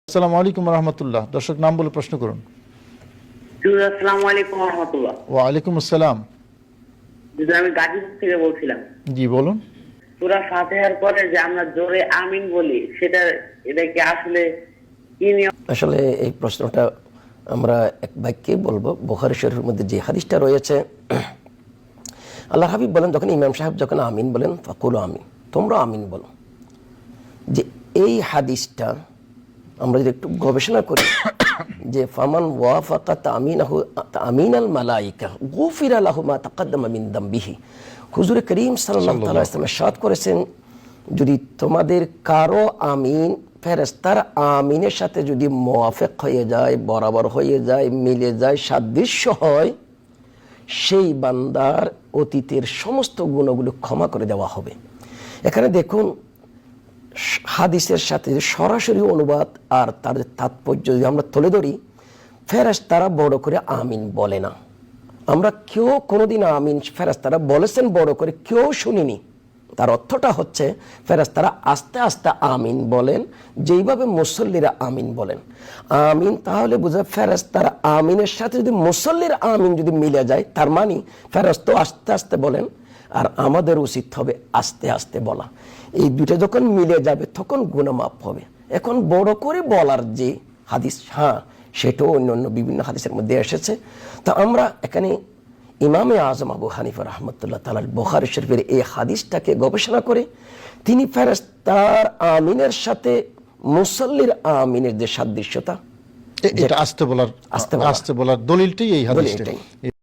আসসালামু আলাইকুম রহমতুল্লাহ। দর্শক নাম বলে প্রশ্ন করুন। আসসালামু আলাইকুম রহমতুল্লাহ। ওয়ালাইকুম আসসালাম। আমি গাজীপুর থেকে বলছিলাম। জি বলুন। সূরা ফাতিহার পরে যে আমরা জোরে আমিন বলি, এটা কি আসলে কি নিয়ম? আসলে এই প্রশ্নটা আমরা এক বাক্যে বলবো। বুখারী শরীফের মধ্যে যে হাদিসটা রয়েছে, আল্লাহ হাবিব বলেন, যখন ইমাম সাহেব যখন আমিন বলেন, ফাকুলু আমিন, তোমরা আমিন বলো। যে এই হাদিসটা আমরা যদি একটু গবেষণা করি, যে ফামান ওয়াফাকা তামিনাহু তামিনাল মালাইকা গুফিরা লাহু মা তাকাদ্দামা মিন দামবিহি, হুজুর করিম সাল্লাল্লাহু আলাইহি ওয়াসাল্লাম ইরশাদ করেছেন, যদি তোমাদের কারো আমিন ফেরেশতার আমিনের সাথে যদি মুওয়াফিক হয়ে যায়, বরাবর হয়ে যায়, মিলে যায়, সাদৃশ্য হয়, সেই বান্দার অতীতের সমস্ত গুণগুলো ক্ষমা করে দেওয়া হবে। এখানে দেখুন, হাদিসের সাথে সরাসরি অনুবাদ আর তার তাৎপর্য যদি আমরা তুলে ধরি, ফেরেশতারা বড় করে আমিন বলে না। আমরা কেউ কোনোদিন আমিন ফেরেশতারা বলেছেন বড় করে কেউ শুনিনি। তার অর্থটা হচ্ছে, ফেরেশতারা আস্তে আস্তে আমিন বলেন, যেইভাবে মুসল্লিরা আমিন বলেন। আমিন তাহলে বোঝা, ফেরেশতারা আমিনের সাথে যদি মুসল্লির আমিন যদি মিলে যায়, তার মানে ফেরেশতা আস্তে আস্তে বলেন, আর আমাদের উচিত হবে আস্তে আস্তে বলা। এই দুটো যখন মিলে যাবে তখন গুণমাপ হবে। এখন বড় করে বলার যে হাদিস, হ্যাঁ, সেটাও অন্য বিভিন্ন হাদিসের মধ্যে এসেছে। তো আমরা এখানে ইমামে আজম আবু হানিফা রাহমাতুল্লাহ তাআলা বুখারী শরীফের এই হাদিসটাকে গবেষণা করে তিনি ফেরেশতার আমিনের সাথে মুসল্লির আমিনের যে সাদৃশ্যতা, এটা আস্তে বলার দলিলটাই এই হাদিসটা।